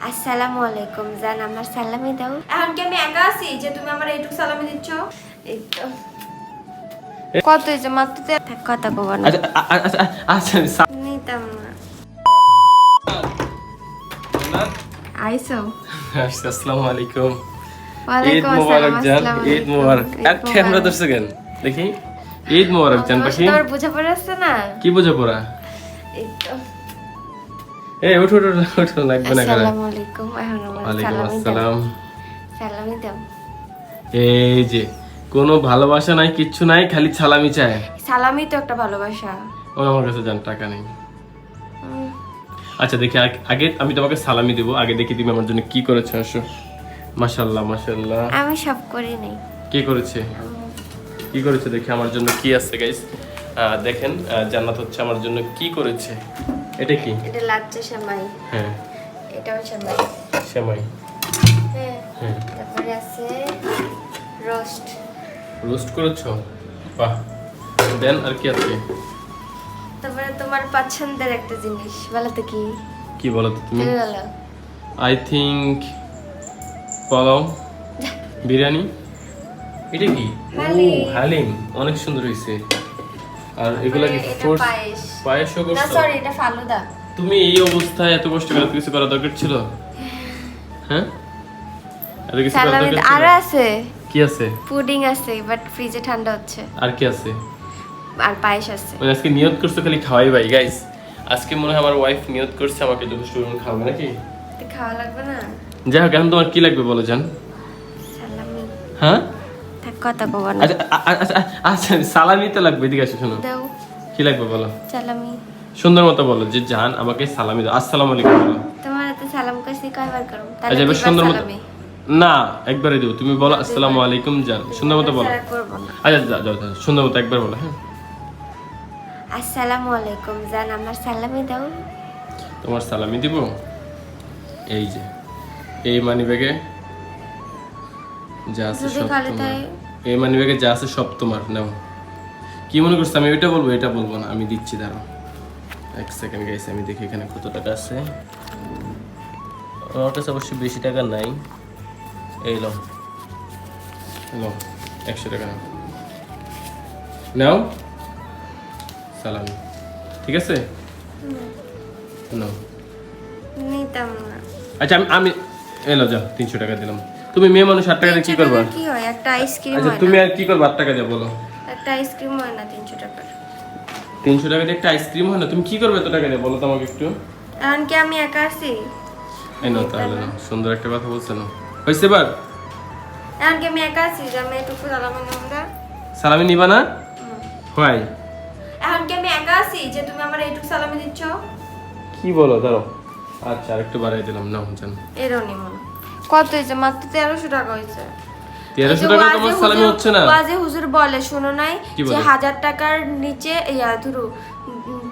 আসসালামু আলাইকুম জান, আমার সালামি দাও। এখন কি আমি একা আছি যে তুমি আমার এইটুকু সালামি দিচ্ছ? এই তো কত হয়েছে মাত্র থাক, কথা কব না। আচ্ছা নিতাম না। আইসো আসসালামু আলাইকুম। ঈদ ওয়ালাইকুম মোবারক আসসালাম। জান, আসসালামু ঈদ আলাইকুম। মোবারক। আর ঈদ ক্যামেরা মোবারক। ধরছে কেন দেখি? ঈদ মোবারক জান পাখি। তোর বুঝা পড়ছে না? কি বুঝে পড়া? এই তো এই উঠো উঠো উঠো, লাগবে না করে। আসসালামু আলাইকুম। এখন আমার ওয়ালাইকুম সালামি দাও। আসসালাম। সালামি দাও। এই যে কোনো ভালোবাসা নাই, কিচ্ছু নাই, খালি সালামি চায়। সালামি তো একটা ভালোবাসা। ও আমার কাছে জান টাকা নেই। আচ্ছা দেখি আগে আমি তোমাকে সালামি দেবো, আগে দেখি তুমি আমার জন্য কি করেছো। আসো। মাশাআল্লাহ মাশাআল্লাহ। আমি সব করি নাই। কি করেছে? কি করেছে দেখি আমার জন্য কি আছে গাইস। দেখেন জান্নাত হচ্ছে আমার জন্য কি করেছে। এটা কি? এটা লাচ্চা সেমাই। হ্যাঁ এটাও সেমাই। সেমাই। হ্যাঁ। হ্যাঁ তারপরে আছে রোস্ট। রোস্ট করেছো? বাহ। দেন আর কি আছে? তারপরে তোমার পছন্দের একটা জিনিস বলো তো কি? কি বলো তো তুমি? তুমি বলো। I think pulao, biryani. এটা কি? ও হালিম। হালিম, অনেক সুন্দর হয়েছে। আর এগুলা কি এটা ফ্রুটস? পায়েস। পায়েসও না করছো? সরি, এটা ফালুদা। তুমি এই অবস্থায় এত কষ্ট করে এত কিছু করা দরকার ছিল? হ্যাঁ, এত কিছু করা সালামি দরকার আর ছিল? আছে, কি আছে? পুডিং আছে বাট ফ্রিজে ঠান্ডা হচ্ছে। আর কি আছে? আর পায়েস আছে। মানে আজকে নিয়ত করছো খালি খাওয়াই ভাই গাইস। আজকে মনে হয় আমার ওয়াইফ নিয়ত করছে আমাকে যথেষ্ট পরিমাণ খাওয়াবে নাকি? তো খাওয়া লাগবে না? যাই হোক, এখন তোমার কি লাগবে বলো জান? সালামি। হ্যাঁ থাক, কথা কব না। আচ্ছা সালামি তো লাগবে, এদিকে আসো শোনো। দাও কি লাগবে বলো? সালামি। সুন্দর মতো বলো যে জান আমাকে সালামি দাও, আসসালামু আলাইকুম বলো। তোমার এত সালাম কাছে কয়বার করব? আচ্ছা তাহলে এবার দুইবার সুন্দর মতো। সালামি। না একবারে দেবো, তুমি বলো আসসালামু আলাইকুম জান, সুন্দর মতো বলো। ছাড়া করব না। আচ্ছা যাও যাও যাও, সুন্দর মতো একবার বলো। হ্যাঁ আসসালামু আলাইকুম জান, আমার সালামি দাও। তোমার সালামি দিব। এই যে এই মানি ব্যাগে যা আছে যদি সব খালি তোমার। তাই। এই মানি ব্যাগে যা আছে সব তোমার, নাও। কি মনে করছো আমি এটা বলবো? এটা বলবো না, আমি দিচ্ছি, দাঁড়াও এক সেকেন্ড গাইস, আমি দেখি এখানে কত টাকা আছে। আমার কাছে অবশ্যই বেশি টাকা নাই। এই লো লো, 100 টাকা নাও, নাও সালামি, ঠিক আছে নাও। নিতাম না। আচ্ছা আমি এলো যাও, 300 টাকা দিলাম। তুমি মেয়ে মানুষ 8 টাকা দিয়ে কি 300 করবা? টাকা কি হয়? একটা আইসক্রিম আচ্ছা হয় তুমি না? আর কি করবা 8 টাকা দিয়ে বলো? একটা আইসক্রিম হয় না 300 টাকার? 300 টাকা দিয়ে একটা আইসক্রিম হয় না? তুমি কি করবে এত টাকা দিয়ে বলো তো আমাকে একটু। এখন কি আমি একা আছি? এই নাও তাহলে, নাও। সুন্দর একটা কথা বলছো না, হইছে এবার? এখন কি আমি একা আছি যে আমি এটুকু সালামি নেব না? সালামি নিবা না? হয় এখন কি আমি একা আছি যে তুমি আমার এইটুকু সালামি দিচ্ছ? কি বলো, দাঁড়াও। আচ্ছা আরেকটু বাড়াই দিলাম, নাও জান। এরও নিব না। কত হয়েছে? মাত্র 1300 টাকা হয়েছে। 1300 টাকা তোমার সালামি হচ্ছে না? বাজে হুজুর বলে শোনো নাই কি যে বলে? 1000 টাকার নিচে ধরো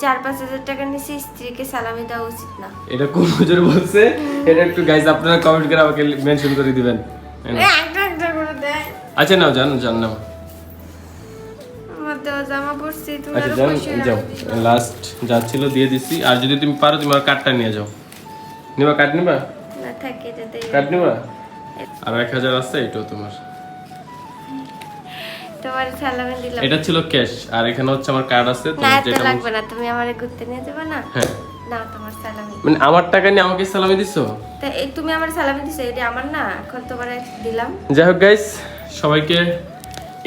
4-5 হাজার টাকার নিচে স্ত্রীকে সালামি দেওয়া উচিত না। এটা কোন হুজুর বলছে? এটা একটু গাইস আপনারা কমেন্ট করে আমাকে মেনশন করে দিবেন। একটা একটা করে দেয়। আচ্ছা নাও জান, জান নাও। আমার দেওয়া জামা পরছি তুমি আচ্ছা আরো জান, পয়সা যাও দিবা। লাস্ট যা ছিল দিয়ে দিছি। আর যদি তুমি পারো তুমি আমার কার্ডটা নিয়ে যাও। নিবা কার্ড? নিবা না থাকে যেতে। কার্ড? নিবা? আর 1000 আছে, এটাও তোমার। তোমার সালামি দিলাম। এটা ছিল ক্যাশ, আর এখানে হচ্ছে আমার কার্ড আছে। না তোমার এত যেটা লাগবে না, তুমি আমারে ঘুরতে নিয়ে যাবে না? হ্যাঁ, না তোমার সালামি। মানে আমার টাকা নিয়ে আমাকে সালামি দিছো? তা এই তুমি আমার সালামি দিছো, এটা আমার না, এখন তোমারে দিলাম। যাই হোক গাইস, সবাইকে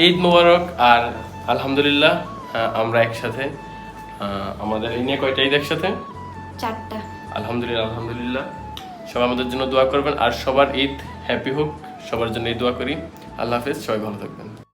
ঈদ মোবারক। আর আলহামদুলিল্লাহ আমরা একসাথে আমাদের এই নিয়ে কয়টা ঈদ একসাথে? 4টা। আলহামদুলিল্লাহ আলহামদুলিল্লাহ। সবাই আমাদের জন্য দোয়া করবেন, আর সবার ঈদ হ্যাপি হোক, সবার জন্য এই দোয়া করি। আল্লাহ হাফেজ, সবাই ভালো থাকবেন।